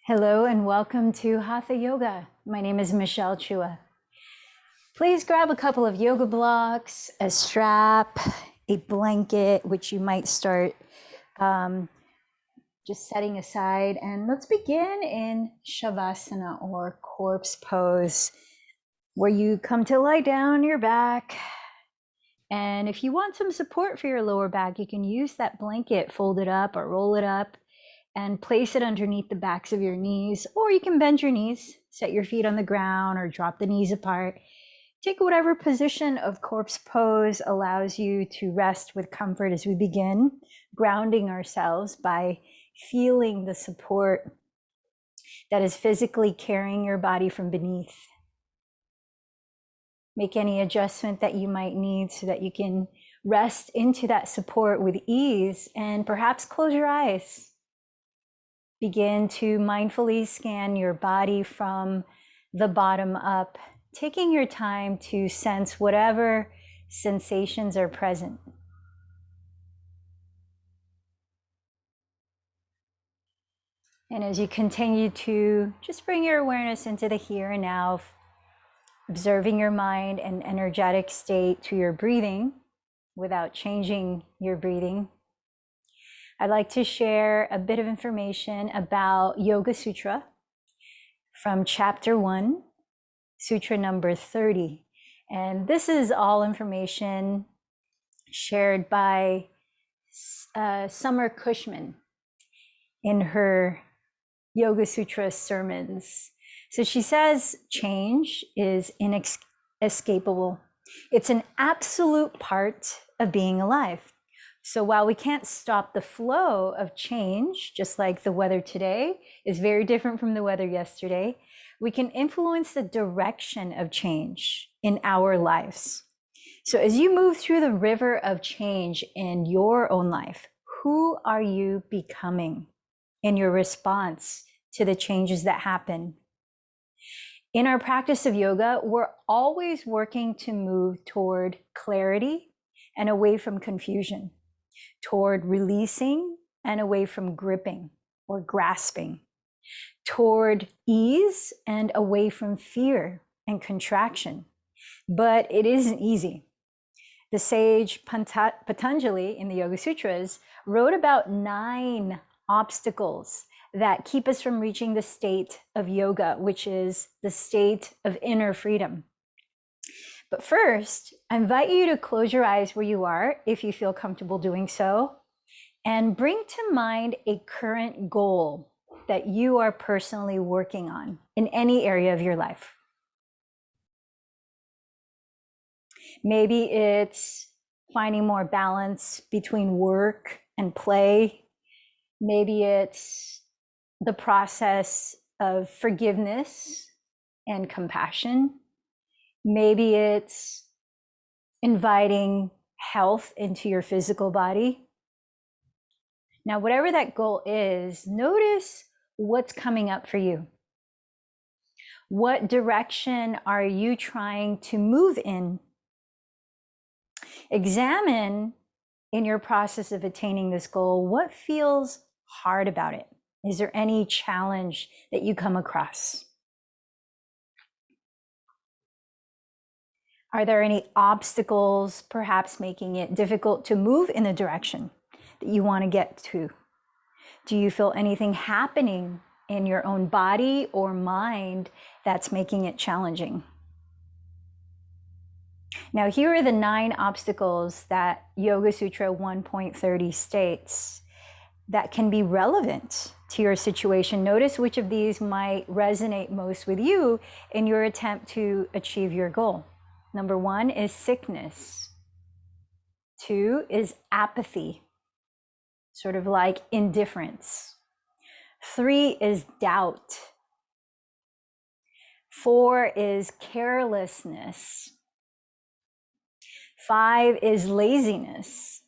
Hello and welcome to Hatha Yoga. My name is Michelle Chua. Please grab a couple of yoga blocks, a strap, a blanket, which you might start just setting aside. And let's begin in Shavasana or corpse pose, where you come to lie down on your back. And if you want some support for your lower back, you can use that blanket, fold it up or roll it up, and place it underneath the backs of your knees, or you can bend your knees, set your feet on the ground or drop the knees apart. Take whatever position of corpse pose allows you to rest with comfort as we begin, grounding ourselves by feeling the support that is physically carrying your body from beneath. Make any adjustment that you might need so that you can rest into that support with ease, and perhaps close your eyes. Begin to mindfully scan your body from the bottom up, taking your time to sense whatever sensations are present. And as you continue to just bring your awareness into the here and now, observing your mind and energetic state to your breathing without changing your breathing, I'd like to share a bit of information about Yoga Sutra from chapter 1, Sutra number 30. And this is all information shared by Summer Cushman in her Yoga Sutra sermons. So she says change is inescapable. It's an absolute part of being alive. So while we can't stop the flow of change, just like the weather today is very different from the weather yesterday, we can influence the direction of change in our lives. So as you move through the river of change in your own life, who are you becoming in your response to the changes that happen? In our practice of yoga, we're always working to move toward clarity and away from confusion, toward releasing and away from gripping or grasping, toward ease and away from fear and contraction. But it isn't easy. The sage Patanjali in the Yoga Sutras wrote about 9 obstacles that keep us from reaching the state of yoga, which is the state of inner freedom. But first, I invite you to close your eyes where you are, if you feel comfortable doing so, and bring to mind a current goal that you are personally working on in any area of your life. Maybe it's finding more balance between work and play. Maybe it's the process of forgiveness and compassion. Maybe it's inviting health into your physical body. Now, whatever that goal is, notice what's coming up for you. What direction are you trying to move in? Examine in your process of attaining this goal, what feels hard about it? Is there any challenge that you come across? Are there any obstacles, perhaps making it difficult to move in the direction that you want to get to? Do you feel anything happening in your own body or mind that's making it challenging? Now, here are the 9 obstacles that Yoga Sutra 1.30 states that can be relevant to your situation. Notice which of these might resonate most with you in your attempt to achieve your goal. Number 1 is sickness. 2 is apathy, sort of like indifference. 3 is doubt. 4 is carelessness. 5 is laziness.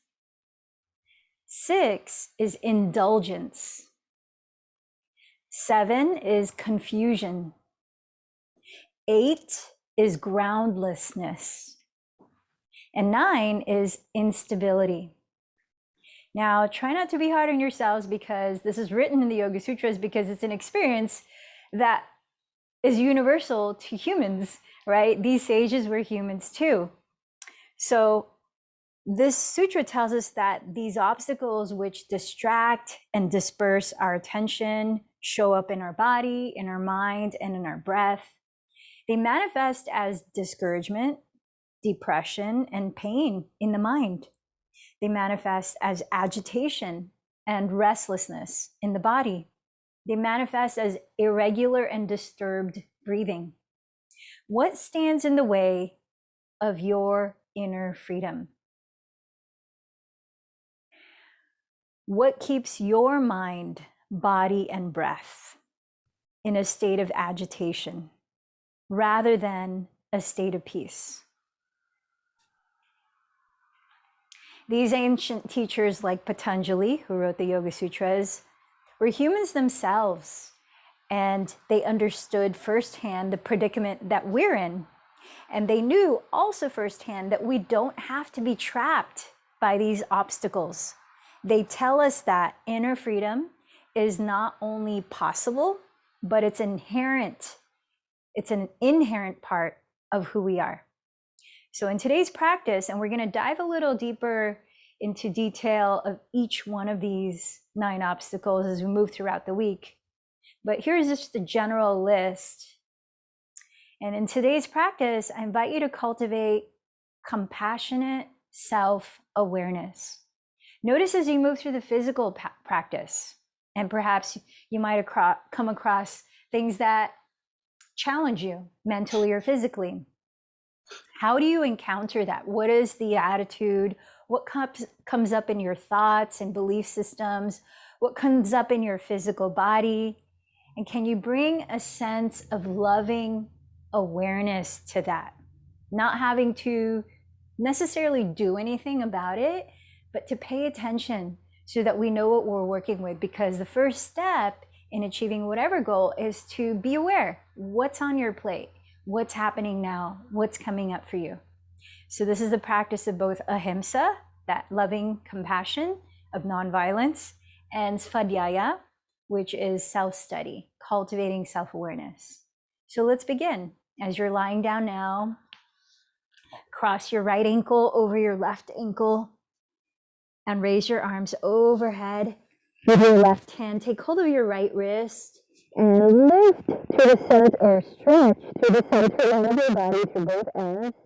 6 is indulgence. 7 is confusion. 8 is groundlessness. And 9 is instability. Now, try not to be hard on yourselves, because this is written in the Yoga Sutras, because it's an experience that is universal to humans, right? These sages were humans too. So this sutra tells us that these obstacles which distract and disperse our attention show up in our body, in our mind, and in our breath. They manifest as discouragement, depression, and pain in the mind. They manifest as agitation and restlessness in the body. They manifest as irregular and disturbed breathing. What stands in the way of your inner freedom? What keeps your mind, body, and breath in a state of agitation rather than a state of peace? These ancient teachers like Patanjali, who wrote the Yoga Sutras, were humans themselves, and they understood firsthand the predicament that we're in. And they knew also firsthand that we don't have to be trapped by these obstacles. They tell us that inner freedom is not only possible, but it's inherent. It's an inherent part of who we are. So in today's practice, and we're going to dive a little deeper into detail of each one of these 9 obstacles as we move throughout the week. But here's just a general list. And in today's practice, I invite you to cultivate compassionate self-awareness. Notice as you move through the physical practice, and perhaps you might come across things that challenge you mentally or physically. How do you encounter that? What is the attitude? What comes up in your thoughts and belief systems? What comes up in your physical body? And can you bring a sense of loving awareness to that? Not having to necessarily do anything about it, but to pay attention so that we know what we're working with. Because the first step in achieving whatever goal is to be aware. What's on your plate? What's happening now? What's coming up for you? So this is the practice of both ahimsa, that loving compassion of nonviolence, and svadhyaya, which is self-study, cultivating self-awareness. So let's begin. As you're lying down now, cross your right ankle over your left ankle and raise your arms overhead with your left hand. Take hold of your right wrist and lift to the center, or stretch to the center line of your body to both ends.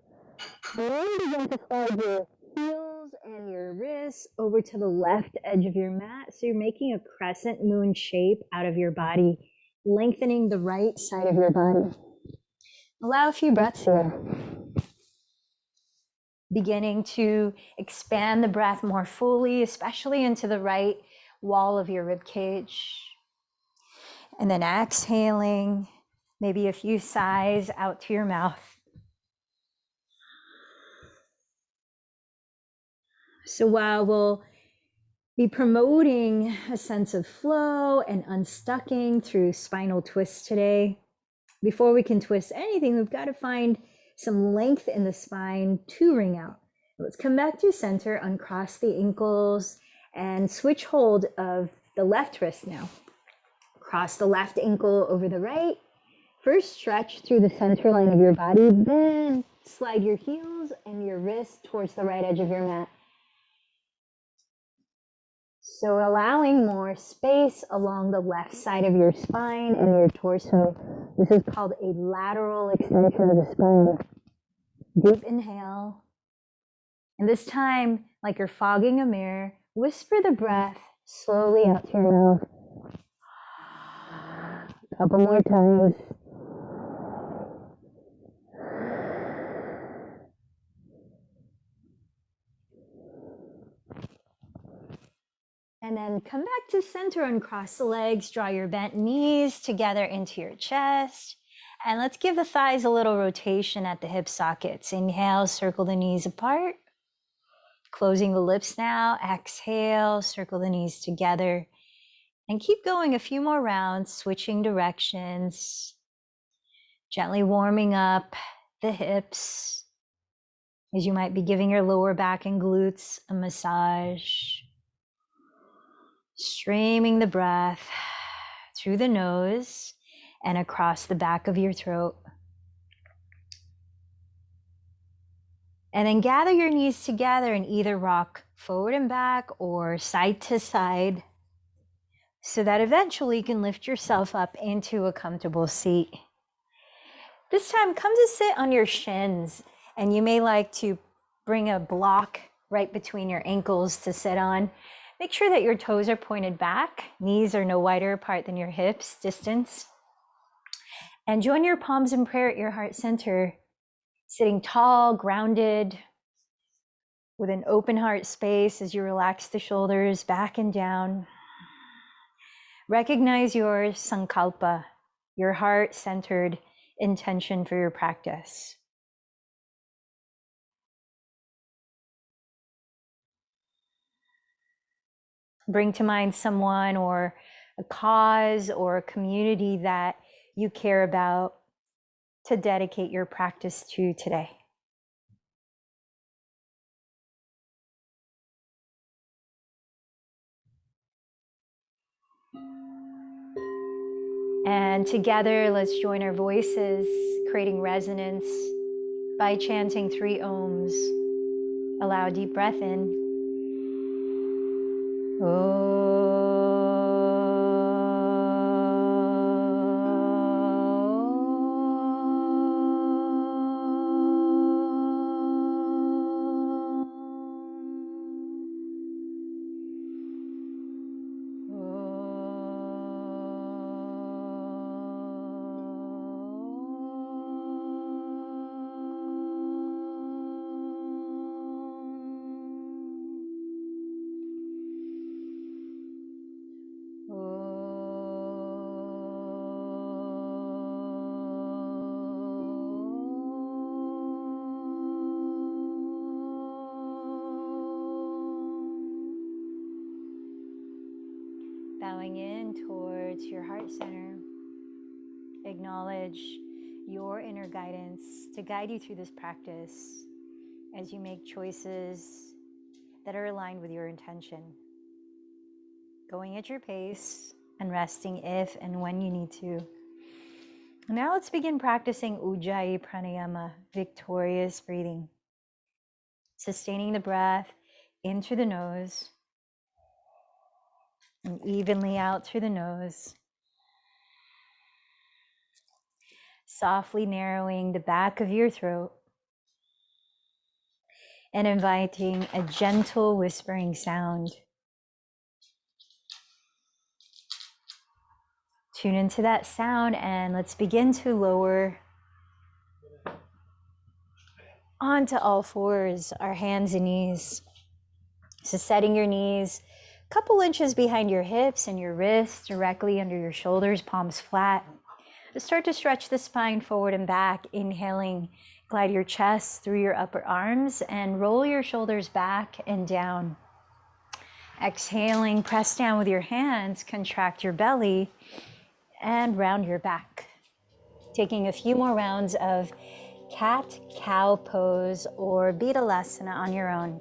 And then begin to slide your heels and your wrists over to the left edge of your mat. So you're making a crescent moon shape out of your body, lengthening the right side of your body. Allow a few breaths here. Beginning to expand the breath more fully, especially into the right wall of your rib cage. And then exhaling, maybe a few sighs out to your mouth. So while we'll be promoting a sense of flow and unstucking through spinal twists today, before we can twist anything, we've got to find some length in the spine to ring out. Let's come back to center, uncross the ankles, and switch hold of the left wrist now. Cross the left ankle over the right. First, stretch through the center line of your body, then slide your heels and your wrists towards the right edge of your mat. So allowing more space along the left side of your spine and your torso. This is called a lateral extension of the spine. Deep inhale. And this time, like you're fogging a mirror, whisper the breath slowly out to your mouth. A couple more times. And then come back to center and cross the legs. Draw your bent knees together into your chest. And let's give the thighs a little rotation at the hip sockets. Inhale, circle the knees apart. Closing the lips now. Exhale, circle the knees together. And keep going a few more rounds, switching directions. Gently warming up the hips as you might be giving your lower back and glutes a massage. Streaming the breath through the nose and across the back of your throat. And then gather your knees together and either rock forward and back or side to side so that eventually you can lift yourself up into a comfortable seat. This time, come to sit on your shins, and you may like to bring a block right between your ankles to sit on. Make sure that your toes are pointed back, knees are no wider apart than your hips, distance. And join your palms in prayer at your heart center, sitting tall, grounded, with an open heart space as you relax the shoulders back and down. Recognize your sankalpa, your heart-centered intention for your practice. Bring to mind someone or a cause or a community that you care about to dedicate your practice to today. And together, let's join our voices, creating resonance by chanting 3 ohms. Allow a deep breath in. Bowing in towards your heart center, acknowledge your inner guidance to guide you through this practice as you make choices that are aligned with your intention. Going at your pace and resting if and when you need to. Now let's begin practicing Ujjayi Pranayama, victorious breathing. Sustaining the breath in through the nose and evenly out through the nose. Softly narrowing the back of your throat and inviting a gentle whispering sound. Tune into that sound and let's begin to lower onto all fours, our hands and knees. So setting your knees a couple inches behind your hips and your wrists, directly under your shoulders, palms flat. Just start to stretch the spine forward and back, inhaling. Glide your chest through your upper arms and roll your shoulders back and down. Exhaling, press down with your hands, contract your belly, and round your back. Taking a few more rounds of cat-cow pose or Betalasana on your own.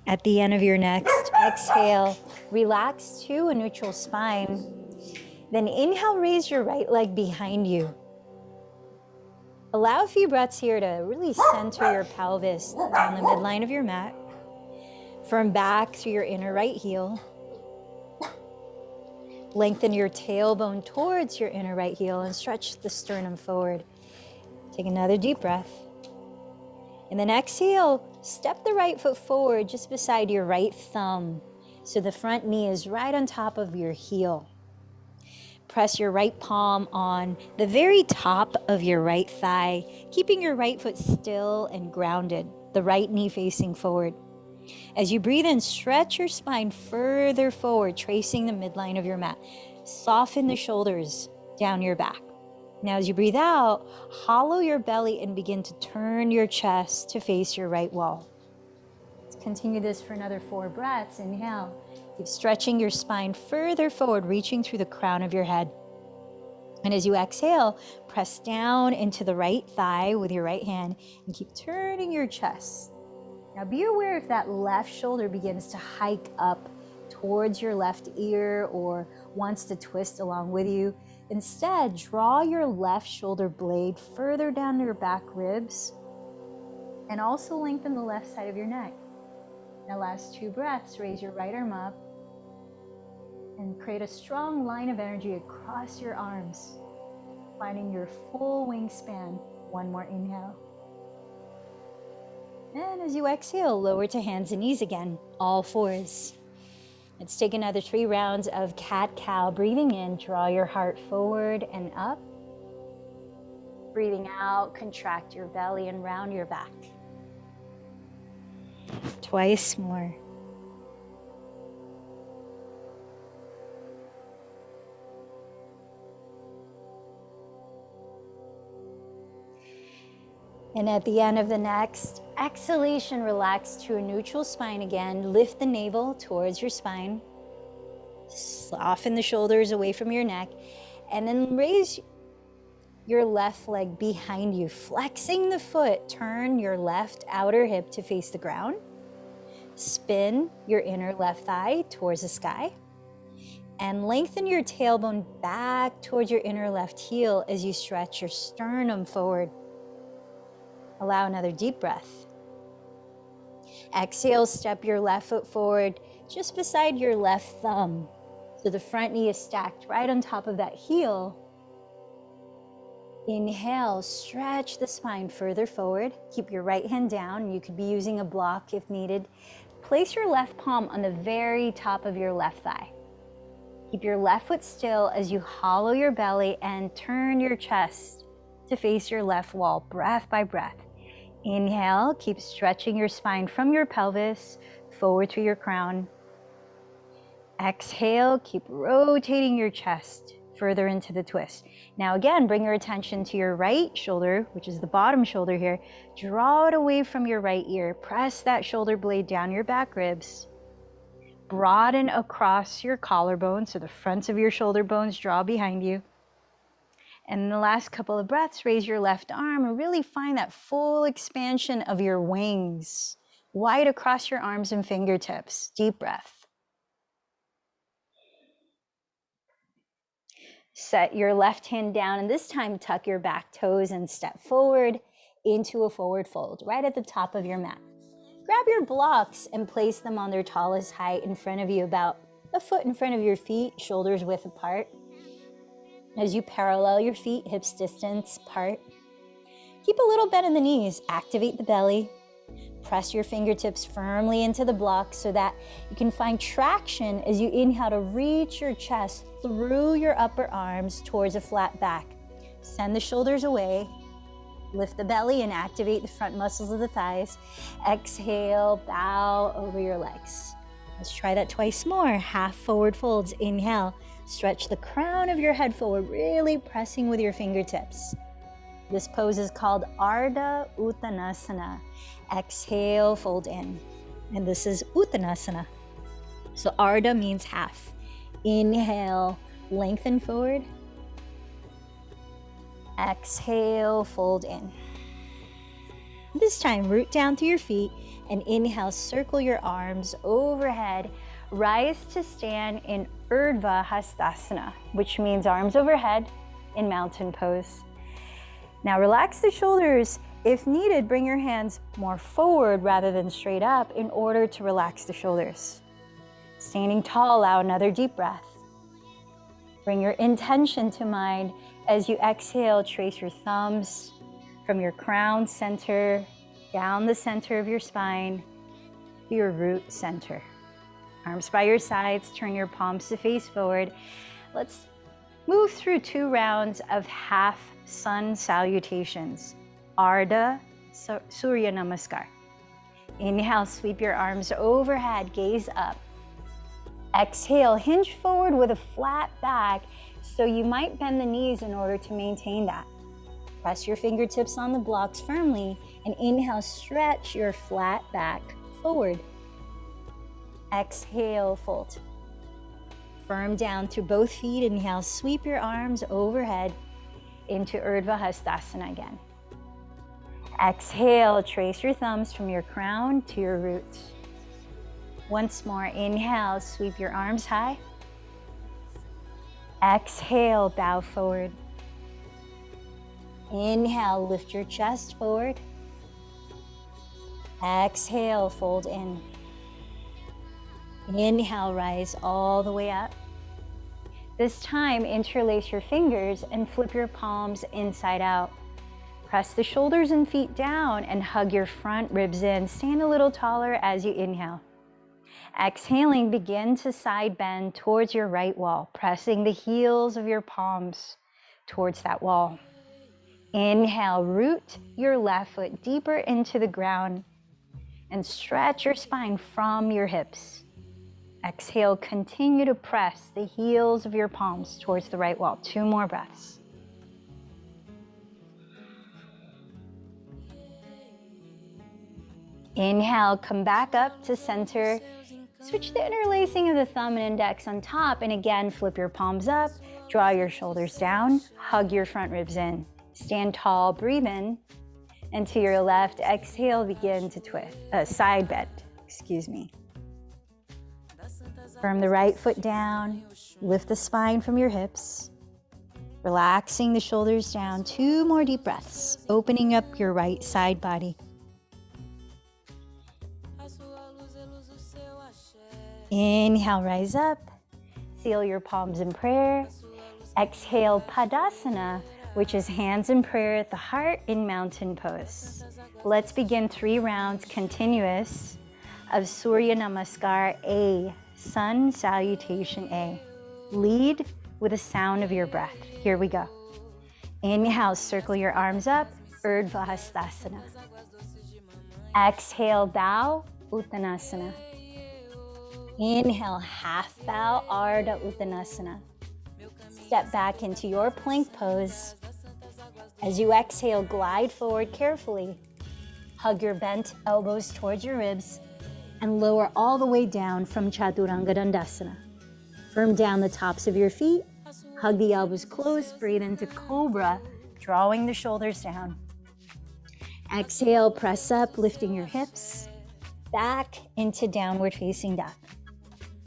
At the end of your next exhale, relax to a neutral spine. Then inhale, raise your right leg behind you. Allow a few breaths here to really center your pelvis on the midline of your mat. Firm back through your inner right heel. Lengthen your tailbone towards your inner right heel and stretch the sternum forward. Take another deep breath. And then exhale, step the right foot forward just beside your right thumb. So the front knee is right on top of your heel. Press your right palm on the very top of your right thigh, keeping your right foot still and grounded, the right knee facing forward. As you breathe in, stretch your spine further forward, tracing the midline of your mat. Soften the shoulders down your back. Now as you breathe out, hollow your belly and begin to turn your chest to face your right wall. Let's continue this for another 4 breaths. Inhale. Keep stretching your spine further forward, reaching through the crown of your head. And as you exhale, press down into the right thigh with your right hand and keep turning your chest. Now be aware if that left shoulder begins to hike up towards your left ear or wants to twist along with you. Instead, draw your left shoulder blade further down your back ribs and also lengthen the left side of your neck. Now last 2 breaths, raise your right arm up and create a strong line of energy across your arms, finding your full wingspan. 1 more inhale. And as you exhale, lower to hands and knees again, all 4s. Let's take another 3 rounds of cat-cow. Breathing in, draw your heart forward and up. Breathing out, contract your belly and round your back. Twice more. And at the end of the next exhalation, relax to a neutral spine again. Lift the navel towards your spine. Soften the shoulders away from your neck. And then raise your left leg behind you. Flexing the foot, turn your left outer hip to face the ground. Spin your inner left thigh towards the sky. And lengthen your tailbone back towards your inner left heel as you stretch your sternum forward. Allow another deep breath. Exhale, step your left foot forward just beside your left thumb. So the front knee is stacked right on top of that heel. Inhale, stretch the spine further forward. Keep your right hand down. You could be using a block if needed. Place your left palm on the very top of your left thigh. Keep your left foot still as you hollow your belly and turn your chest to face your left wall, breath by breath. Inhale, keep stretching your spine from your pelvis forward to your crown. Exhale, keep rotating your chest further into the twist. Now again, bring your attention to your right shoulder, which is the bottom shoulder here. Draw it away from your right ear. Press that shoulder blade down your back ribs. Broaden across your collarbone, so the fronts of your shoulder bones draw behind you. And in the last couple of breaths, raise your left arm and really find that full expansion of your wings, wide across your arms and fingertips. Deep breath. Set your left hand down, and this time tuck your back toes and step forward into a forward fold, right at the top of your mat. Grab your blocks and place them on their tallest height in front of you, about a foot in front of your feet, shoulders width apart. As you parallel your feet, hips distance apart. Keep a little bend in the knees. Activate the belly. Press your fingertips firmly into the blocks so that you can find traction as you inhale to reach your chest through your upper arms towards a flat back. Send the shoulders away. Lift the belly and activate the front muscles of the thighs. Exhale, bow over your legs. Let's try that twice more. Half forward folds. Inhale. Stretch the crown of your head forward, really pressing with your fingertips. This pose is called Ardha Uttanasana. Exhale, fold in. And this is Uttanasana. So Ardha means half. Inhale, lengthen forward. Exhale, fold in. This time, root down through your feet and inhale, circle your arms overhead. Rise to stand in Urdhva Hastasana, which means arms overhead in mountain pose. Now relax the shoulders. If needed, bring your hands more forward rather than straight up in order to relax the shoulders. Standing tall, allow another deep breath. Bring your intention to mind. As you exhale, trace your thumbs from your crown center down the center of your spine to your root center. Arms by your sides, turn your palms to face forward. Let's move through 2 rounds of half sun salutations. Ardha Surya Namaskar. Inhale, sweep your arms overhead, gaze up. Exhale, hinge forward with a flat back, so you might bend the knees in order to maintain that. Press your fingertips on the blocks firmly, and inhale, stretch your flat back forward. Exhale, fold. Firm down through both feet. Inhale, sweep your arms overhead into Urdhva Hastasana again. Exhale, trace your thumbs from your crown to your roots. Once more, inhale, sweep your arms high. Exhale, bow forward. Inhale, lift your chest forward. Exhale, fold in. Inhale, rise all the way up. This time, interlace your fingers and flip your palms inside out. Press the shoulders and feet down and hug your front ribs in. Stand a little taller as you inhale. Exhaling, begin to side bend towards your right wall, pressing the heels of your palms towards that wall. Inhale, root your left foot deeper into the ground and stretch your spine from your hips. Exhale, continue to press the heels of your palms towards the right wall. 2 more breaths. Inhale, come back up to center. Switch the interlacing of the thumb and index on top, and again, flip your palms up, draw your shoulders down, hug your front ribs in. Stand tall, breathe in, and to your left, exhale, begin to twist, side bend, excuse me. Firm the right foot down, lift the spine from your hips, relaxing the shoulders down. 2 more deep breaths, opening up your right side body. Inhale, rise up, seal your palms in prayer. Exhale, Padasana, which is hands in prayer at the heart in mountain pose. Let's begin 3 rounds continuous of Surya Namaskar A, Sun Salutation A. Lead with the sound of your breath. Here we go. Inhale, circle your arms up, Urdhva Hastasana. Exhale, bow, Uttanasana. Inhale, half bow, Ardha Uttanasana. Step back into your plank pose. As you exhale, glide forward carefully. Hug your bent elbows towards your ribs and lower all the way down from Chaturanga Dandasana. Firm down the tops of your feet. Hug the elbows close. Breathe into Cobra, drawing the shoulders down. Exhale, press up, lifting your hips back into downward facing dog.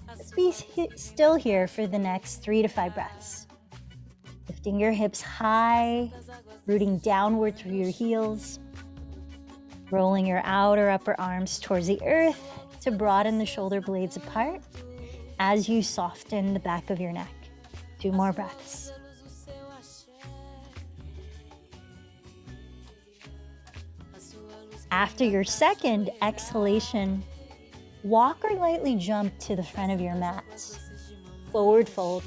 Let's be still here for the next 3 to 5 breaths. Lifting your hips high, rooting downward through your heels, rolling your outer upper arms towards the earth to broaden the shoulder blades apart as you soften the back of your neck. 2 more breaths. After your second exhalation, walk or lightly jump to the front of your mat. Forward fold.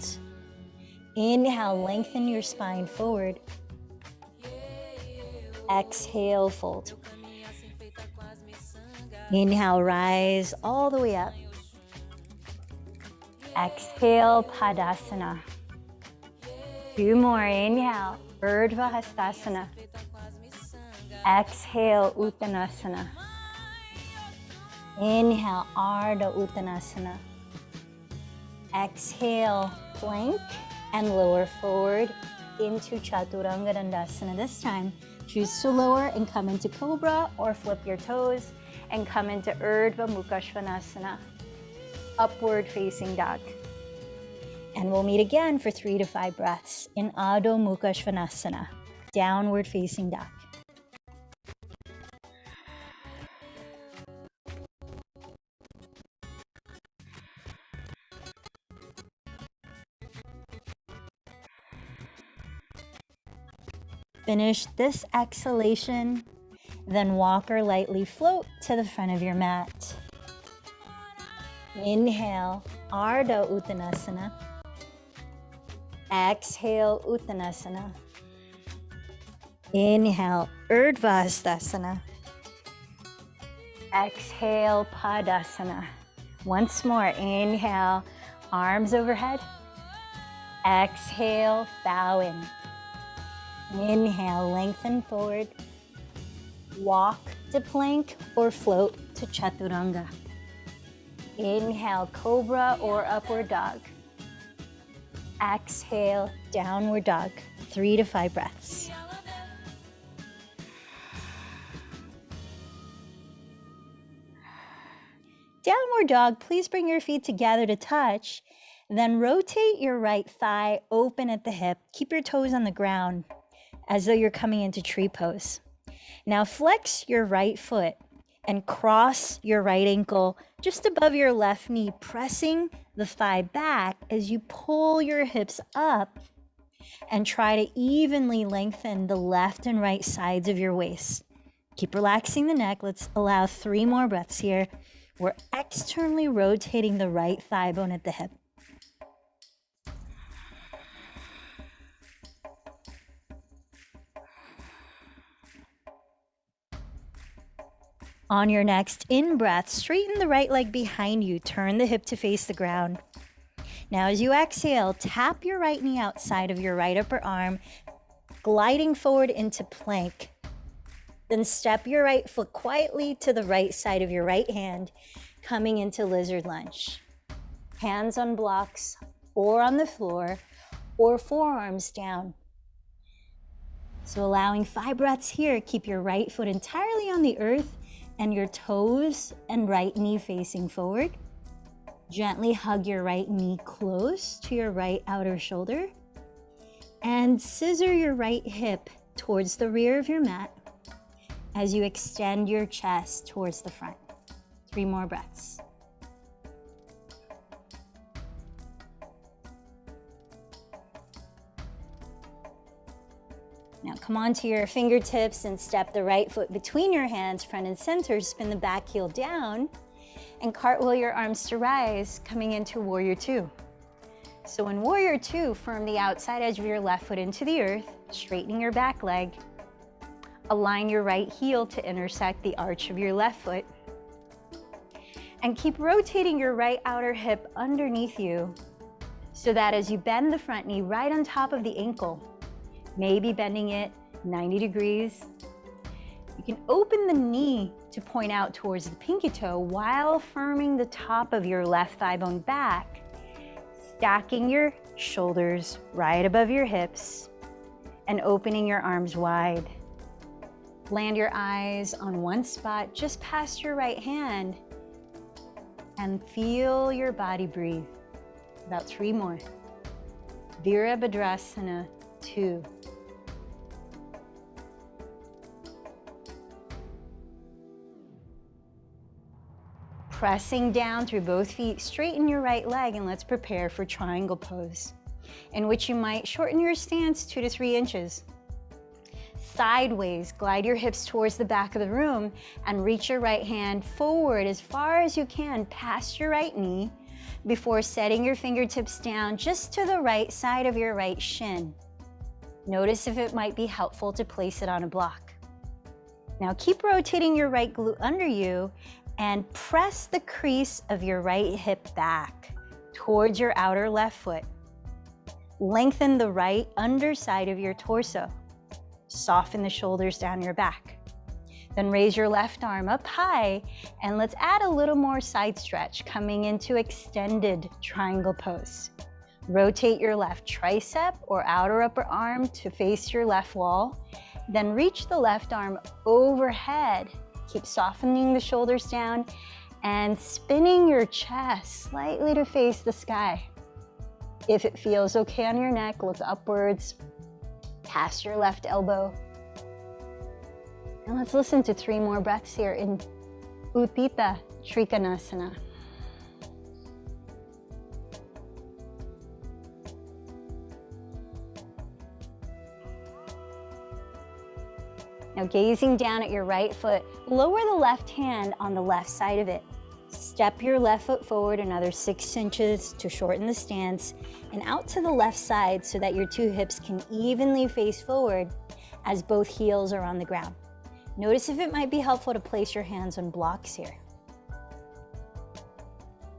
Inhale, lengthen your spine forward. Exhale, fold. Inhale, rise all the way up. Exhale, Padasana. 2 more. Inhale, Urdhva Hastasana. Exhale, Uttanasana. Inhale, Ardha Uttanasana. Exhale, plank and lower forward into Chaturanga Dandasana. This time, choose to lower and come into Cobra, or flip your toes and come into Urdhva Mukha Svanasana, upward facing dog. And we'll meet again for 3 to 5 breaths in Adho Mukha Svanasana, downward facing dog. Finish this exhalation, then walk or lightly float to the front of your mat. Inhale, Ardha Uttanasana. Exhale, Uttanasana. Inhale, Urdhva Hastasana. Exhale, Padasana. Once more, inhale, Arms overhead. Exhale, bow in. Inhale, lengthen forward. Walk to plank or float to chaturanga. Inhale, cobra or upward dog. Exhale, downward dog. 3 to 5 breaths. Downward dog, please bring your feet together to touch. Then rotate your right thigh open at the hip. Keep your toes on the ground as though you're coming into tree pose. Now flex your right foot and cross your right ankle just above your left knee, pressing the thigh back as you pull your hips up and try to evenly lengthen the left and right sides of your waist. Keep relaxing the neck. Let's allow 3 more breaths here. We're externally rotating the right thigh bone at the hip. On your next in-breath, straighten the right leg behind you. Turn the hip to face the ground. Now as you exhale, tap your right knee outside of your right upper arm, gliding forward into plank. Then step your right foot quietly to the right side of your right hand, coming into lizard lunge. Hands on blocks or on the floor, or forearms down. So allowing 5 breaths here, keep your right foot entirely on the earth and your toes and right knee facing forward. Gently hug your right knee close to your right outer shoulder and scissor your right hip towards the rear of your mat as you extend your chest towards the front. 3 more breaths. Now come onto your fingertips and step the right foot between your hands, front and center. Spin the back heel down and cartwheel your arms to rise, coming into Warrior Two. So in Warrior Two, firm the outside edge of your left foot into the earth, straightening your back leg. Align your right heel to intersect the arch of your left foot. And keep rotating your right outer hip underneath you so that as you bend the front knee right on top of the ankle, maybe bending it 90 degrees, you can open the knee to point out towards the pinky toe while firming the top of your left thigh bone back, stacking your shoulders right above your hips and opening your arms wide. Land your eyes on one spot just past your right hand and feel your body breathe. About 3 more. Virabhadrasana 2. Pressing down through both feet, straighten your right leg and let's prepare for triangle pose, in which you might shorten your stance 2 to 3 inches. Sideways, glide your hips towards the back of the room and reach your right hand forward as far as you can past your right knee before setting your fingertips down just to the right side of your right shin. Notice if it might be helpful to place it on a block. Now keep rotating your right glute under you and press the crease of your right hip back towards your outer left foot. Lengthen the right underside of your torso. Soften the shoulders down your back. Then raise your left arm up high and let's add a little more side stretch, coming into extended triangle pose. Rotate your left tricep or outer upper arm to face your left wall. Then reach the left arm overhead. Keep softening the shoulders down and spinning your chest slightly to face the sky. If it feels okay on your neck, look upwards, past your left elbow. And let's listen to 3 more breaths here in Utthita Trikonasana. Now gazing down at your right foot, lower the left hand on the left side of it. Step your left foot forward another 6 inches to shorten the stance and out to the left side so that your 2 hips can evenly face forward as both heels are on the ground. Notice if it might be helpful to place your hands on blocks here.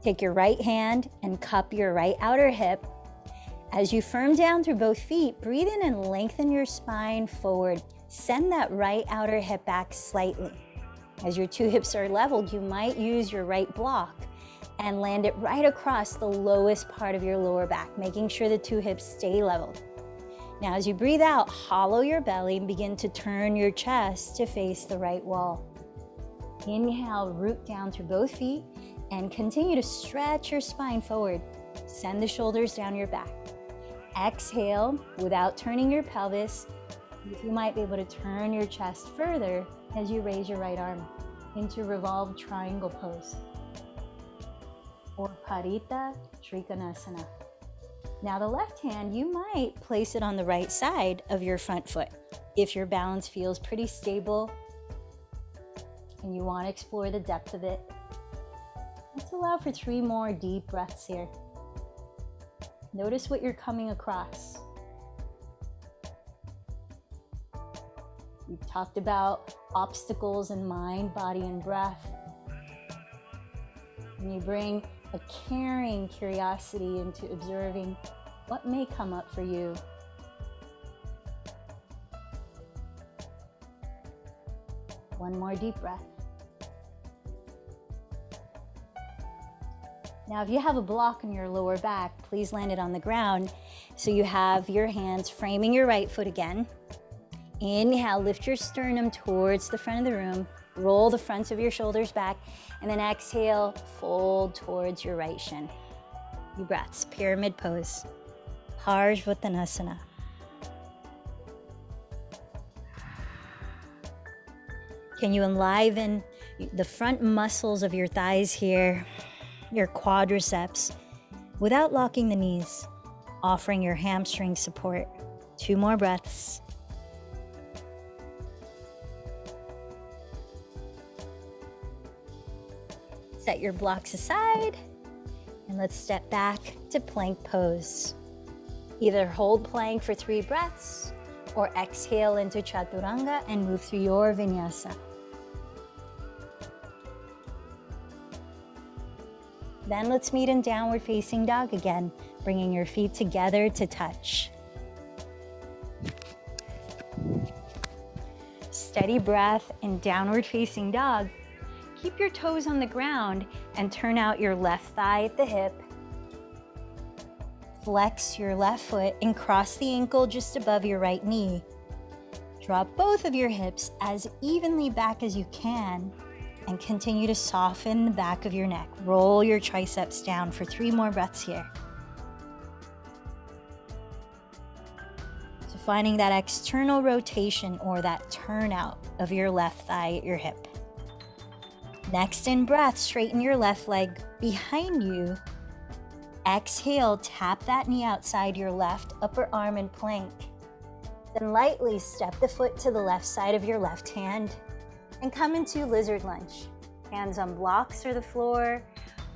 Take your right hand and cup your right outer hip. As you firm down through both feet, breathe in and lengthen your spine forward. Send that right outer hip back slightly. As your two hips are leveled, you might use your right block and land it right across the lowest part of your lower back, making sure the two hips stay leveled. Now, as you breathe out, hollow your belly and begin to turn your chest to face the right wall. Inhale, root down through both feet and continue to stretch your spine forward. Send the shoulders down your back. Exhale without turning your pelvis. You might be able to turn your chest further as you raise your right arm into revolved triangle pose or Parita Trikonasana. Now the left hand, you might place it on the right side of your front foot. If your balance feels pretty stable and you want to explore the depth of it, let's allow for 3 more deep breaths here. Notice what you're coming across. We've talked about obstacles in mind, body, and breath. And you bring a caring curiosity into observing what may come up for you. One more deep breath. Now, if you have a block in your lower back, please land it on the ground so you have your hands framing your right foot again. Inhale, lift your sternum towards the front of the room. Roll the fronts of your shoulders back, and then exhale, fold towards your right shin. Few breaths, pyramid pose, Parsvottanasana. Can you enliven the front muscles of your thighs here, your quadriceps, without locking the knees, offering your hamstring support? 2 more breaths. Set your blocks aside, and let's step back to plank pose. Either hold plank for 3 breaths, or exhale into Chaturanga and move through your vinyasa. Then let's meet in downward facing dog again, bringing your feet together to touch. Steady breath in downward facing dog. Keep your toes on the ground and turn out your left thigh at the hip. Flex your left foot and cross the ankle just above your right knee. Drop both of your hips as evenly back as you can and continue to soften the back of your neck. Roll your triceps down for 3 more breaths here. So finding that external rotation or that turnout of your left thigh at your hip. Next in breath, straighten your left leg behind you. Exhale, tap that knee outside your left upper arm in plank. Then lightly step the foot to the left side of your left hand and come into lizard lunge. Hands on blocks or the floor,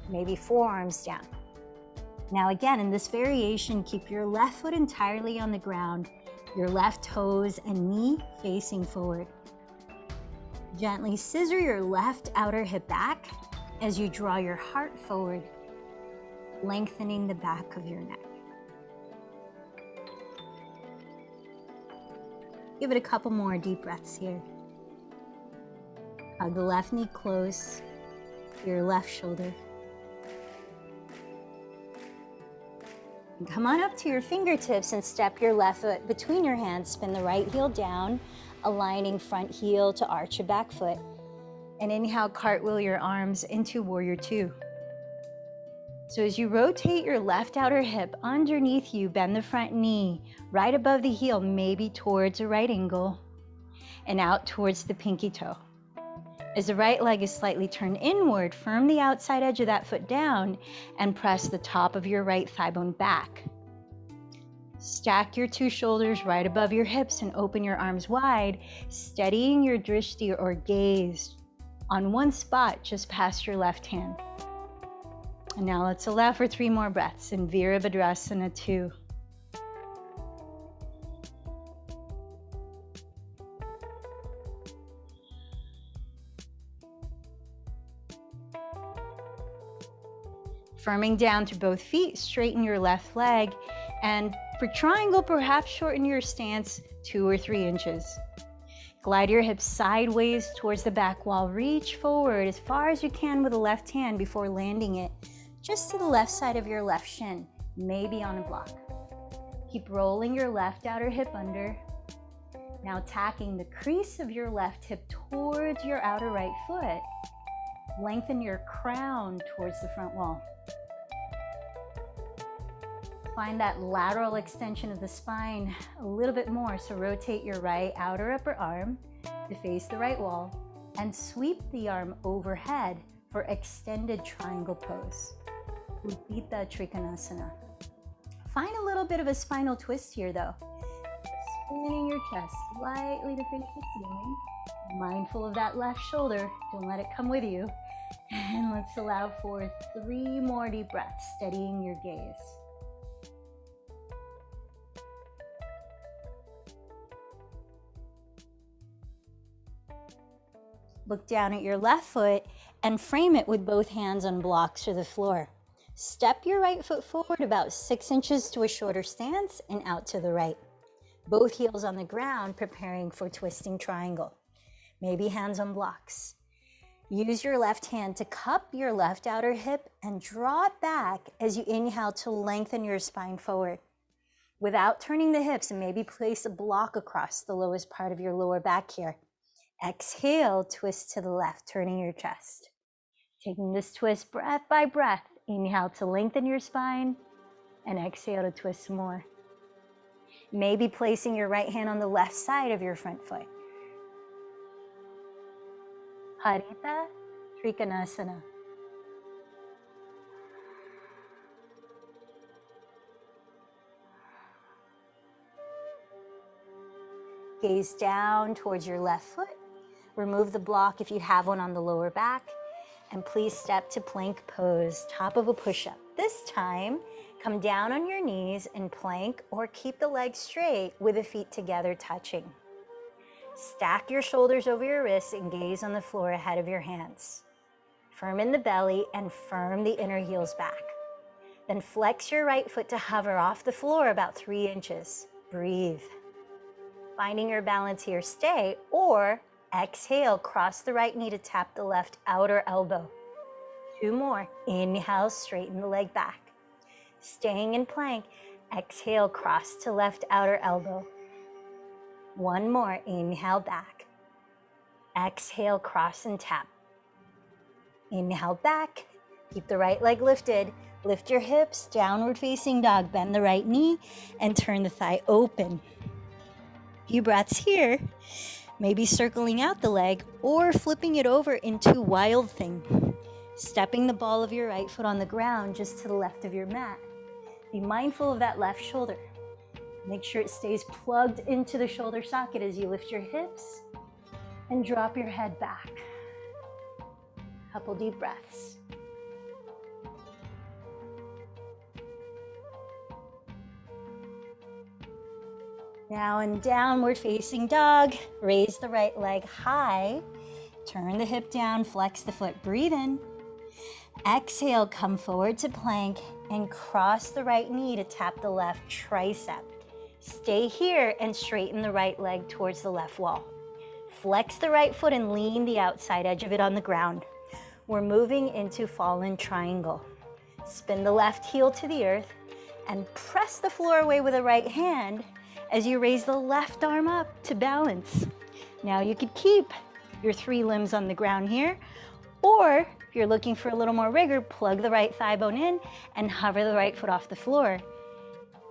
maybe forearms down. Now again, in this variation, keep your left foot entirely on the ground, your left toes and knee facing forward. Gently scissor your left outer hip back as you draw your heart forward, lengthening the back of your neck. Give it a couple more deep breaths here. Hug the left knee close to your left shoulder. And come on up to your fingertips and step your left foot between your hands. Spin the right heel down, aligning front heel to arch your back foot. And inhale, cartwheel your arms into Warrior Two. So as you rotate your left outer hip underneath you, bend the front knee right above the heel, maybe towards a right angle, and out towards the pinky toe. As the right leg is slightly turned inward, firm the outside edge of that foot down and press the top of your right thigh bone back. Stack your 2 shoulders right above your hips and open your arms wide, steadying your drishti or gaze on one spot just past your left hand. And now let's allow for 3 more breaths in Virabhadrasana 2. Firming down to both feet, straighten your left leg. And for triangle, perhaps shorten your stance 2 or 3 inches. Glide your hips sideways towards the back wall. Reach forward as far as you can with the left hand before landing it just to the left side of your left shin, maybe on a block. Keep rolling your left outer hip under. Now tacking the crease of your left hip towards your outer right foot. Lengthen your crown towards the front wall. Find that lateral extension of the spine a little bit more, so rotate your right outer upper arm to face the right wall and sweep the arm overhead for extended triangle pose. Utthita Trikonasana. Find a little bit of a spinal twist here though. Spinning your chest slightly to face the ceiling. Mindful of that left shoulder, don't let it come with you. And let's allow for 3 more deep breaths, steadying your gaze. Look down at your left foot and frame it with both hands on blocks or the floor. Step your right foot forward about 6 inches to a shorter stance and out to the right. Both heels on the ground, preparing for twisting triangle. Maybe hands on blocks. Use your left hand to cup your left outer hip and draw it back as you inhale to lengthen your spine forward. Without turning the hips, and maybe place a block across the lowest part of your lower back here. Exhale, twist to the left, turning your chest. Taking this twist breath by breath. Inhale to lengthen your spine and exhale to twist some more. Maybe placing your right hand on the left side of your front foot. Hatha Trikonasana. Gaze down towards your left foot. Remove the block if you have one on the lower back. And please step to plank pose, top of a push-up. This time, come down on your knees in plank or keep the legs straight with the feet together touching. Stack your shoulders over your wrists and gaze on the floor ahead of your hands. Firm in the belly and firm the inner heels back. Then flex your right foot to hover off the floor about 3 inches. Breathe. Finding your balance here, stay, or exhale, cross the right knee to tap the left outer elbow. 2 more. Inhale, straighten the leg back. Staying in plank, exhale, cross to left outer elbow. 1 more. Inhale back. Exhale, cross and tap. Inhale back. Keep the right leg lifted. Lift your hips, downward facing dog. Bend the right knee and turn the thigh open. Few breaths here. Maybe circling out the leg or flipping it over into wild thing. Stepping the ball of your right foot on the ground just to the left of your mat. Be mindful of that left shoulder. Make sure it stays plugged into the shoulder socket as you lift your hips and drop your head back. Couple deep breaths. Now in downward facing dog, raise the right leg high, turn the hip down, flex the foot, breathe in. Exhale, come forward to plank and cross the right knee to tap the left tricep. Stay here and straighten the right leg towards the left wall. Flex the right foot and lean the outside edge of it on the ground. We're moving into fallen triangle. Spin the left heel to the earth and press the floor away with the right hand as you raise the left arm up to balance. Now you could keep your 3 limbs on the ground here, or if you're looking for a little more rigor, plug the right thigh bone in and hover the right foot off the floor.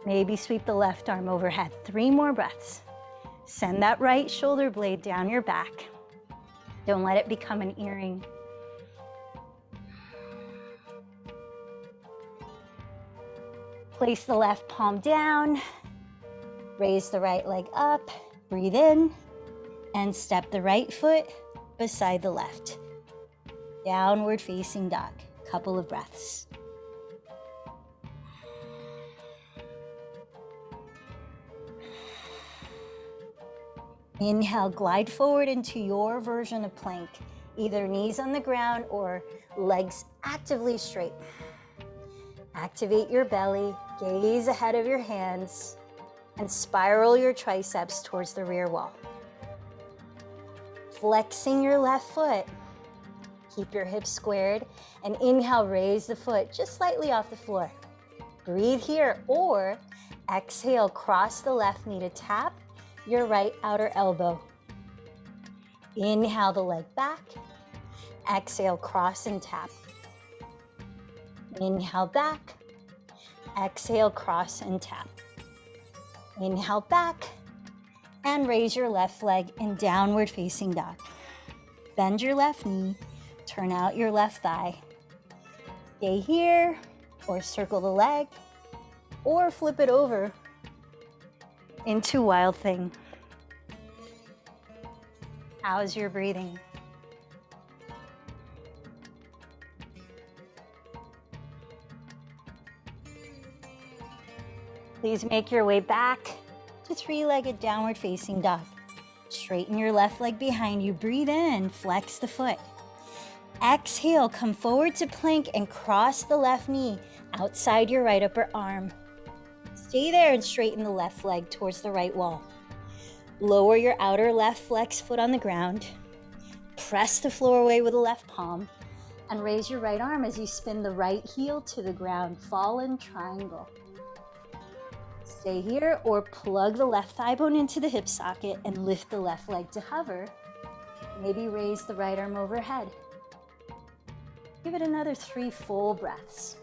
Maybe sweep the left arm overhead. 3 more breaths. Send that right shoulder blade down your back. Don't let it become an earring. Place the left palm down. Raise the right leg up, breathe in, and step the right foot beside the left. Downward facing dog, couple of breaths. Inhale, glide forward into your version of plank, either knees on the ground or legs actively straight. Activate your belly, gaze ahead of your hands, and spiral your triceps towards the rear wall. Flexing your left foot. Keep your hips squared, and inhale, raise the foot just slightly off the floor. Breathe here, or exhale, cross the left knee to tap your right outer elbow. Inhale the leg back. Exhale, cross and tap. Inhale back. Exhale, cross and tap. Inhale back, and raise your left leg in downward facing dog. Bend your left knee, turn out your left thigh. Stay here, or circle the leg, or flip it over into wild thing. How's your breathing? Please make your way back to three-legged downward facing dog. Straighten your left leg behind you. Breathe in, flex the foot. Exhale, come forward to plank and cross the left knee outside your right upper arm. Stay there and straighten the left leg towards the right wall. Lower your outer left flex foot on the ground. Press the floor away with the left palm and raise your right arm as you spin the right heel to the ground. Fallen triangle. Stay here, or plug the left thigh bone into the hip socket and lift the left leg to hover. Maybe raise the right arm overhead. Give it another 3 full breaths.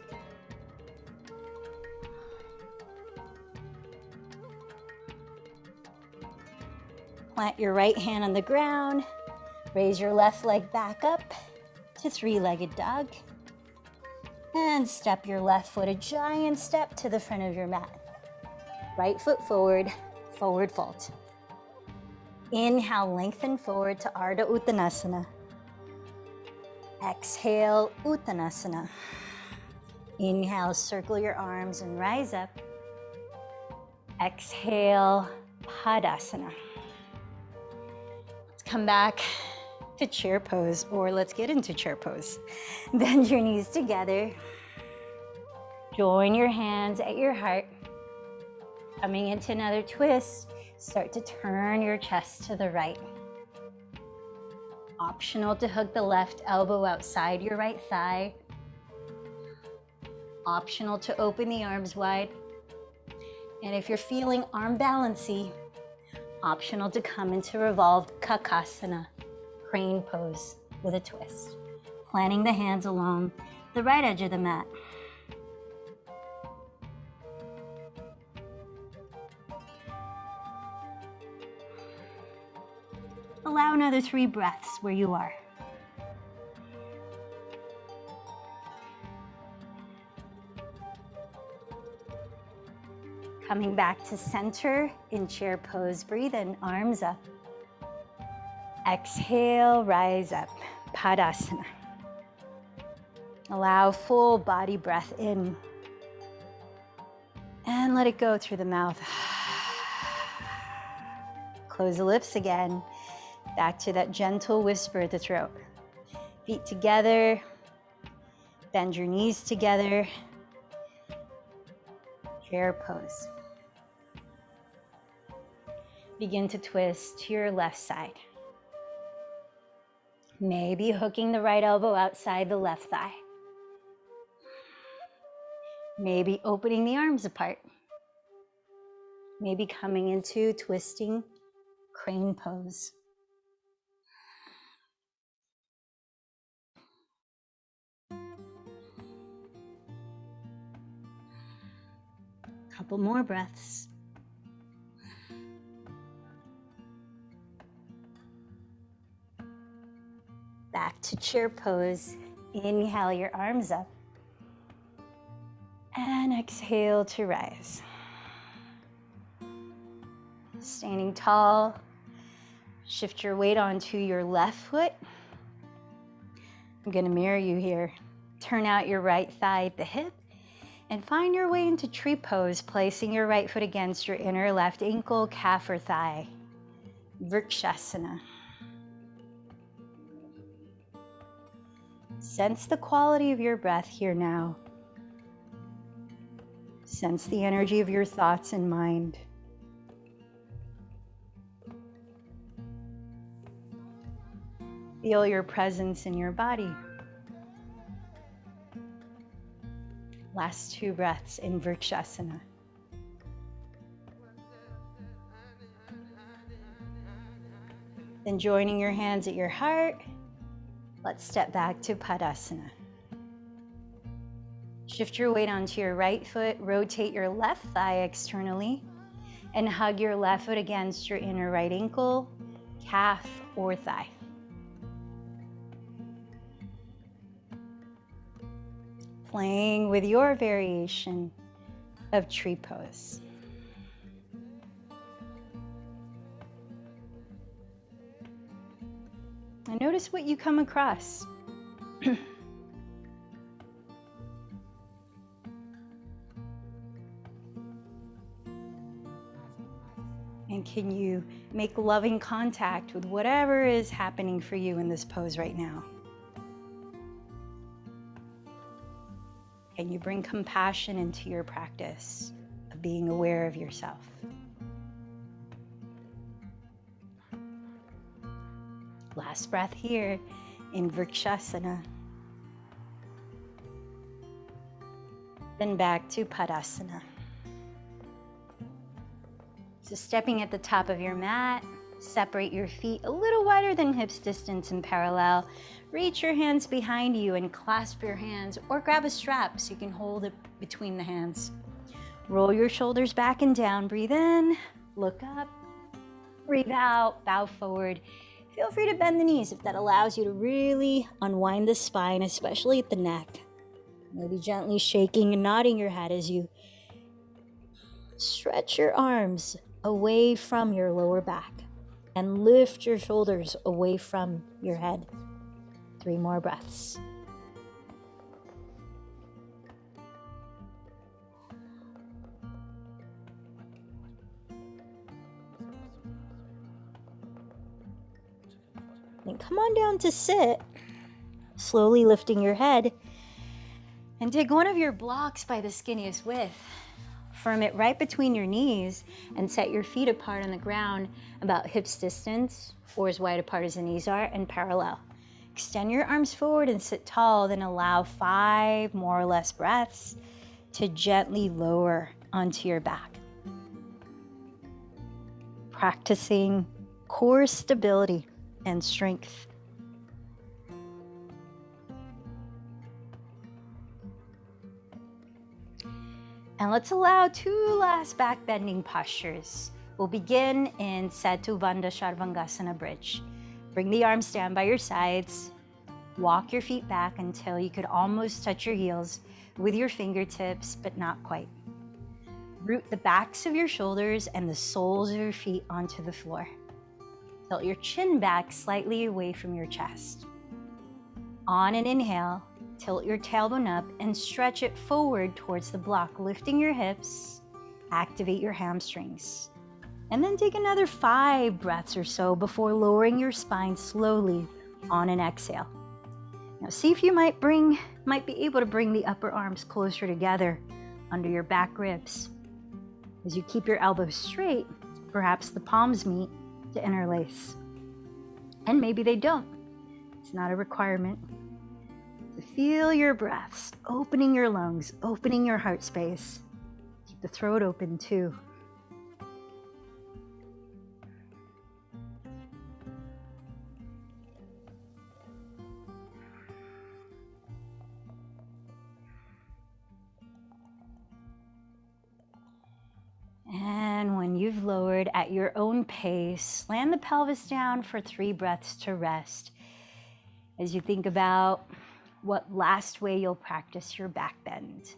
Plant your right hand on the ground. Raise your left leg back up to three-legged dog. And step your left foot a giant step to the front of your mat. Right foot forward, forward fold. Inhale, lengthen forward to Ardha Uttanasana. Exhale, Uttanasana. Inhale, circle your arms and rise up. Exhale, Padasana. Let's come back to chair pose, or let's get into chair pose. Bend your knees together. Join your hands at your heart. Coming into another twist, start to turn your chest to the right. Optional to hook the left elbow outside your right thigh. Optional to open the arms wide. And if you're feeling arm balancy, optional to come into revolved Kakasana, crane pose with a twist. Planting the hands along the right edge of the mat. Allow another 3 breaths where you are. Coming back to center in chair pose, breathe in, arms up. Exhale, rise up, Padasana. Allow full body breath in. And let it go through the mouth. Close the lips again. Back to that gentle whisper at the throat. Feet together. Bend your knees together. Chair pose. Begin to twist to your left side. Maybe hooking the right elbow outside the left thigh. Maybe opening the arms apart. Maybe coming into twisting crane pose. Couple more breaths. Back to chair pose. Inhale your arms up. And exhale to rise. Standing tall. Shift your weight onto your left foot. I'm going to mirror you here. Turn out your right thigh at the hip. And find your way into tree pose, placing your right foot against your inner left ankle, calf, or thigh. Vrikshasana. Sense the quality of your breath here now. Sense the energy of your thoughts and mind. Feel your presence in your body. Last 2 breaths in Vrikshasana. Then joining your hands at your heart, let's step back to Padasana. Shift your weight onto your right foot, rotate your left thigh externally, and hug your left foot against your inner right ankle, calf, or thigh. Playing with your variation of tree pose. And notice what you come across. And can you make loving contact with whatever is happening for you in this pose right now? Can you bring compassion into your practice of being aware of yourself? Last breath here in Vrikshasana. Then back to Padasana. So stepping at the top of your mat, separate your feet a little wider than hips distance and parallel. Reach your hands behind you and clasp your hands, or grab a strap so you can hold it between the hands. Roll your shoulders back and down. Breathe in, look up, breathe out, bow forward. Feel free to bend the knees if that allows you to really unwind the spine, especially at the neck. Maybe gently shaking and nodding your head as you stretch your arms away from your lower back and lift your shoulders away from your head. 3 more breaths. Then come on down to sit, slowly lifting your head, and take one of your blocks by the skinniest width. Firm it right between your knees and set your feet apart on the ground about hips distance or as wide apart as the knees are and parallel. Extend your arms forward and sit tall, then allow 5 more or less breaths to gently lower onto your back. Practicing core stability and strength. And let's allow 2 last back bending postures. We'll begin in Setu Bandha Sharvangasana Bridge. Bring the arms down by your sides. Walk your feet back until you could almost touch your heels with your fingertips, but not quite. Root the backs of your shoulders and the soles of your feet onto the floor. Tilt your chin back slightly away from your chest. On an inhale, tilt your tailbone up and stretch it forward towards the block, lifting your hips, activate your hamstrings. And then take another 5 breaths or so before lowering your spine slowly on an exhale. Now see if you might be able to bring the upper arms closer together under your back ribs. As you keep your elbows straight, perhaps the palms meet to interlace. And maybe they don't. It's not a requirement. So feel your breaths, opening your lungs, opening your heart space. Keep the throat open too. And when you've lowered at your own pace, land the pelvis down for 3 breaths to rest. As you think about what last way you'll practice your back bend.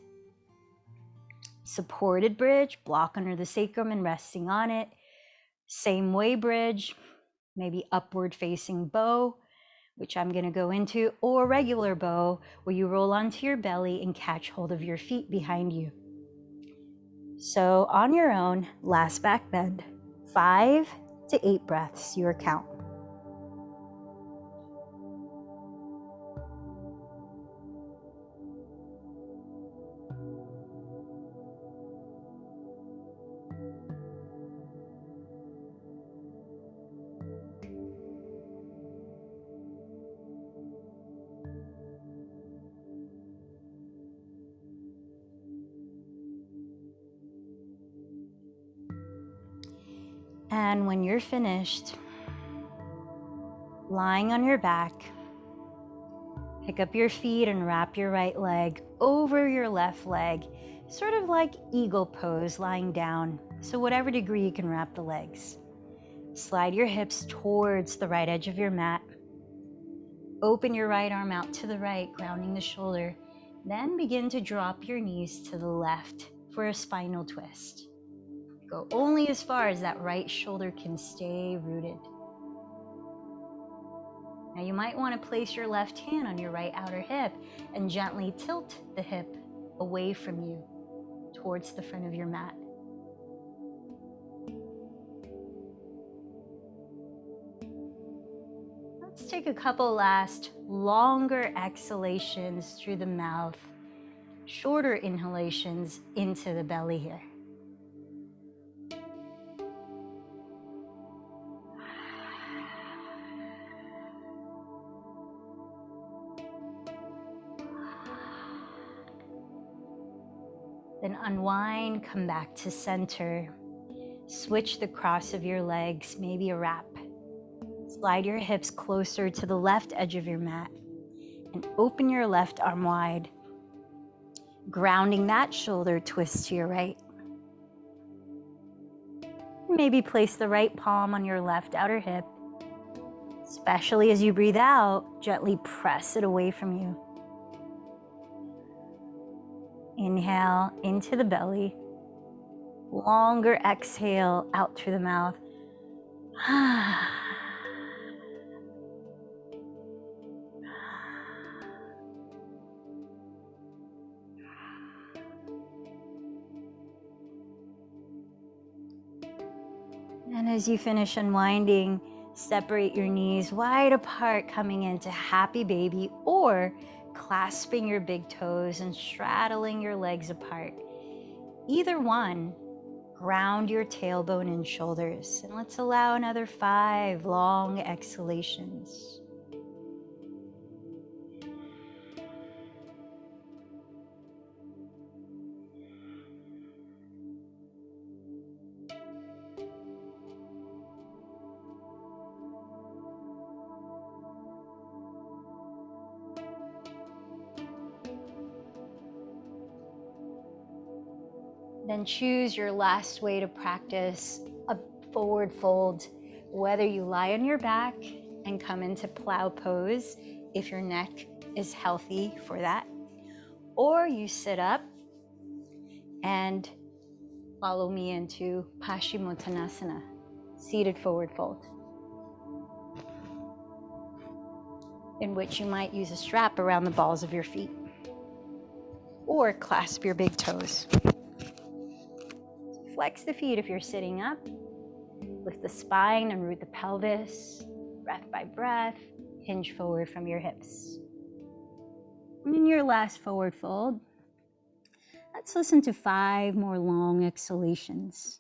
Supported bridge, block under the sacrum and resting on it. Same way bridge, maybe upward facing bow, which I'm going to go into, or regular bow where you roll onto your belly and catch hold of your feet behind you. So on your own, last back bend, 5 to 8 breaths, your count. And when you're finished, lying on your back, pick up your feet and wrap your right leg over your left leg, sort of like eagle pose, lying down. So whatever degree you can wrap the legs. Slide your hips towards the right edge of your mat. Open your right arm out to the right, grounding the shoulder. Then begin to drop your knees to the left for a spinal twist. Go only as far as that right shoulder can stay rooted. Now you might want to place your left hand on your right outer hip and gently tilt the hip away from you towards the front of your mat. Let's take a couple last longer exhalations through the mouth, shorter inhalations into the belly here. Then unwind, come back to center. Switch the cross of your legs, maybe a wrap. Slide your hips closer to the left edge of your mat and open your left arm wide, grounding that shoulder twist to your right. Maybe place the right palm on your left outer hip. Especially as you breathe out, gently press it away from you. Inhale into the belly. Longer exhale out through the mouth. And as you finish unwinding, separate your knees wide apart, coming into happy baby, or clasping your big toes and straddling your legs apart. Either one, ground your tailbone and shoulders. And let's allow another 5 long exhalations. Then choose your last way to practice a forward fold, whether you lie on your back and come into plow pose if your neck is healthy for that, or you sit up and follow me into Paschimottanasana, seated forward fold, in which you might use a strap around the balls of your feet or clasp your big toes. Flex the feet if you're sitting up. Lift the spine and root the pelvis. Breath by breath, hinge forward from your hips. And in your last forward fold, let's listen to 5 more long exhalations.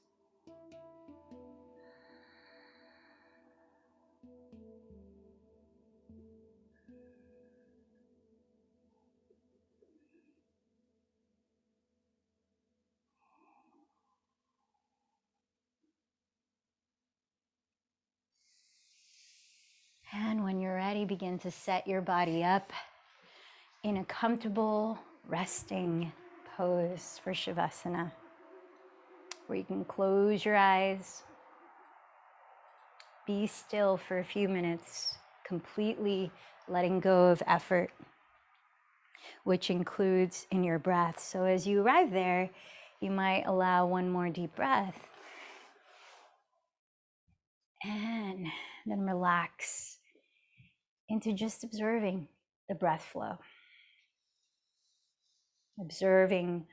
And when you're ready, begin to set your body up in a comfortable, resting pose for Shavasana, where you can close your eyes, be still for a few minutes, completely letting go of effort, which includes in your breath. So as you arrive there, you might allow one more deep breath and then relax into just observing the breath flow, observing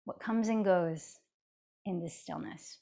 what comes and goes in this stillness.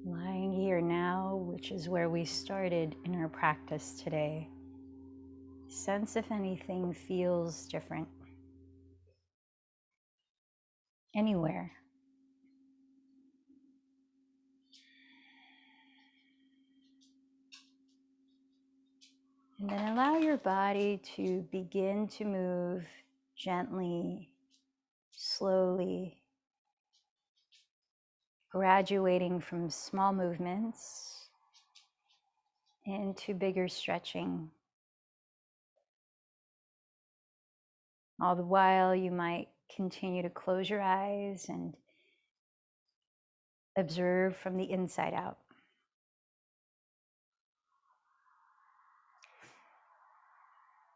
Lying here now, which is where we started in our practice today. Sense if anything feels different. Anywhere. And then allow your body to begin to move gently, slowly, graduating from small movements into bigger stretching. All the while, you might continue to close your eyes and observe from the inside out.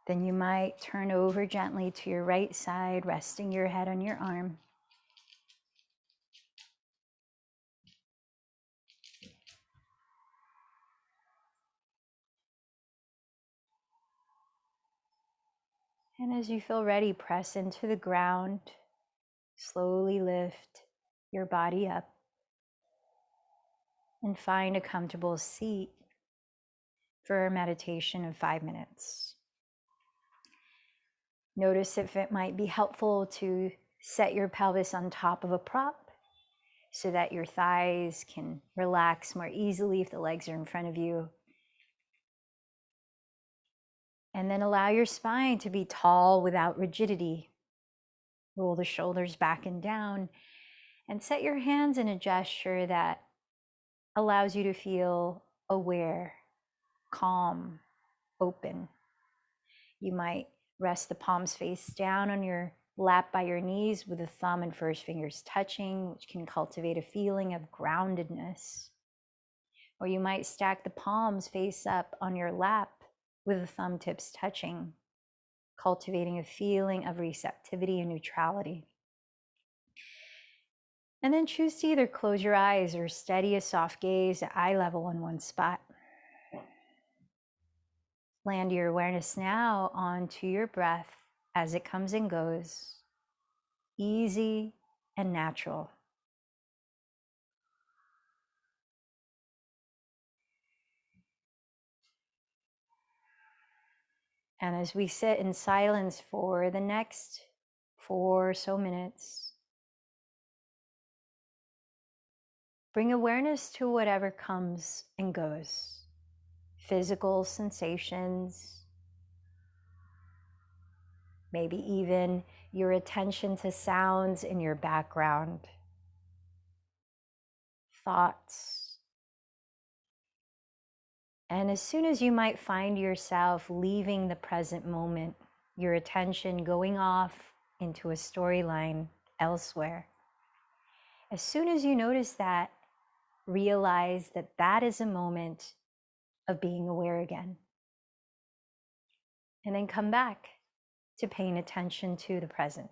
Then you might turn over gently to your right side, resting your head on your arm. And as you feel ready, press into the ground. Slowly lift your body up and find a comfortable seat for a meditation of 5 minutes. Notice if it might be helpful to set your pelvis on top of a prop so that your thighs can relax more easily if the legs are in front of you. And then allow your spine to be tall without rigidity. Roll the shoulders back and down and set your hands in a gesture that allows you to feel aware, calm, open. You might rest the palms face down on your lap by your knees with the thumb and first fingers touching, which can cultivate a feeling of groundedness. Or you might stack the palms face up on your lap with the thumb tips touching, cultivating a feeling of receptivity and neutrality. And then choose to either close your eyes or steady a soft gaze at eye level on one spot. Land your awareness now onto your breath as it comes and goes, easy and natural. And as we sit in silence for the next 4 or so minutes, bring awareness to whatever comes and goes. Physical sensations, maybe even your attention to sounds in your background, thoughts. And as soon as you might find yourself leaving the present moment, your attention going off into a storyline elsewhere, as soon as you notice that, realize that that is a moment of being aware again. And then come back to paying attention to the present.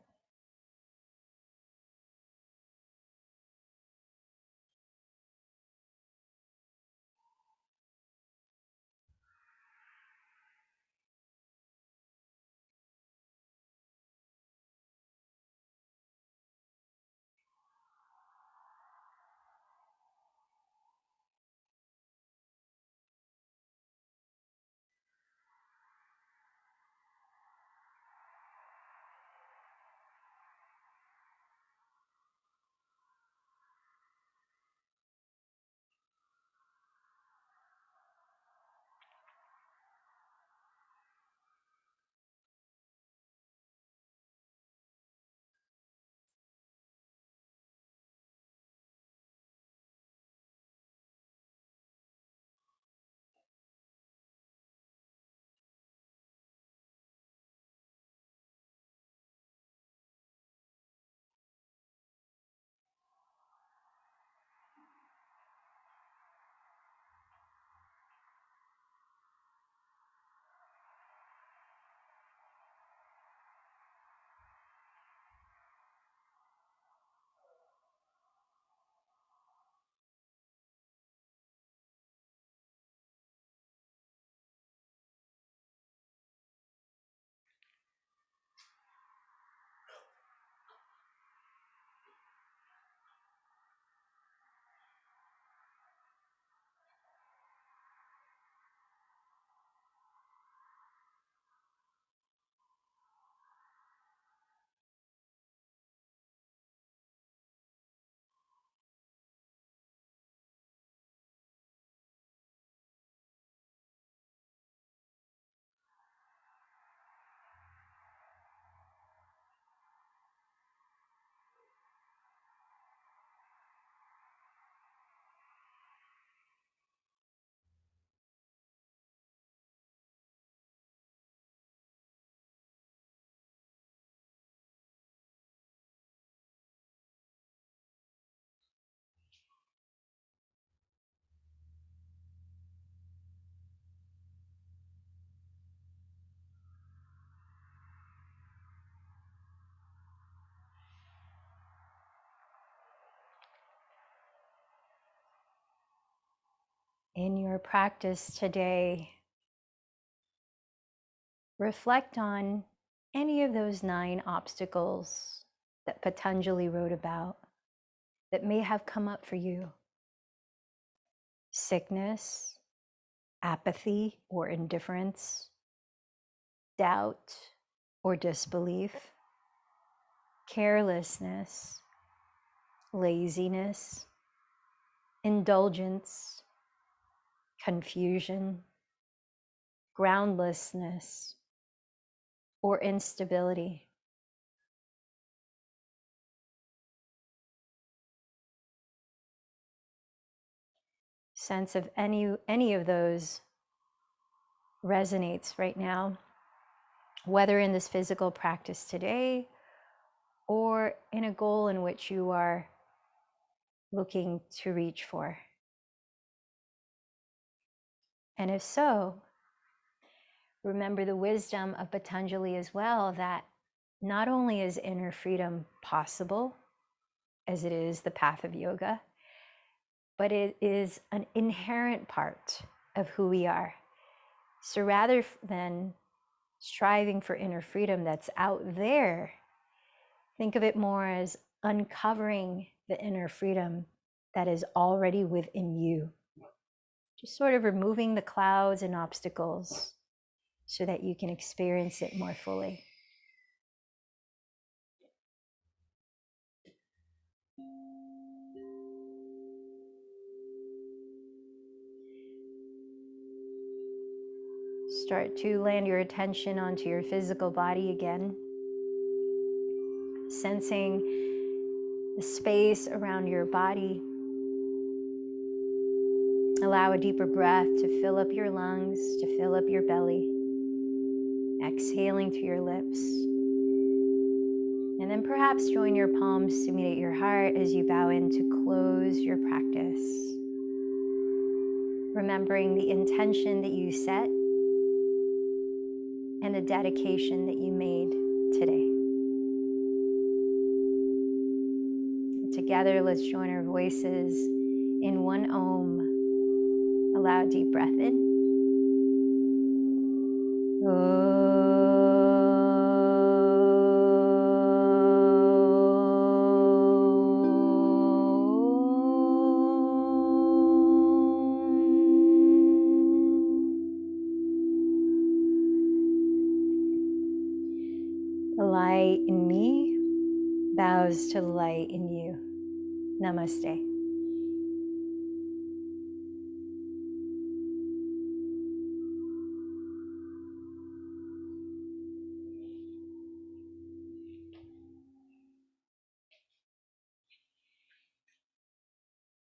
In your practice today, reflect on any of those 9 obstacles that Patanjali wrote about that may have come up for you. Sickness, apathy or indifference, doubt or disbelief, carelessness, laziness, indulgence, confusion, groundlessness, or instability. Sense of any of those resonates right now, whether in this physical practice today or in a goal in which you are looking to reach for. And if so, remember the wisdom of Patanjali as well, that not only is inner freedom possible, as it is the path of yoga, but it is an inherent part of who we are. So rather than striving for inner freedom that's out there, think of it more as uncovering the inner freedom that is already within you. Just sort of removing the clouds and obstacles so that you can experience it more fully. Start to land your attention onto your physical body again, sensing the space around your body. Allow a deeper breath to fill up your lungs, to fill up your belly. Exhaling through your lips. And then perhaps join your palms to meet at your heart as you bow in to close your practice. Remembering the intention that you set and the dedication that you made today. Together, let's join our voices in one Om. Allow a deep breath in. The light in me bows to the light in you. Namaste.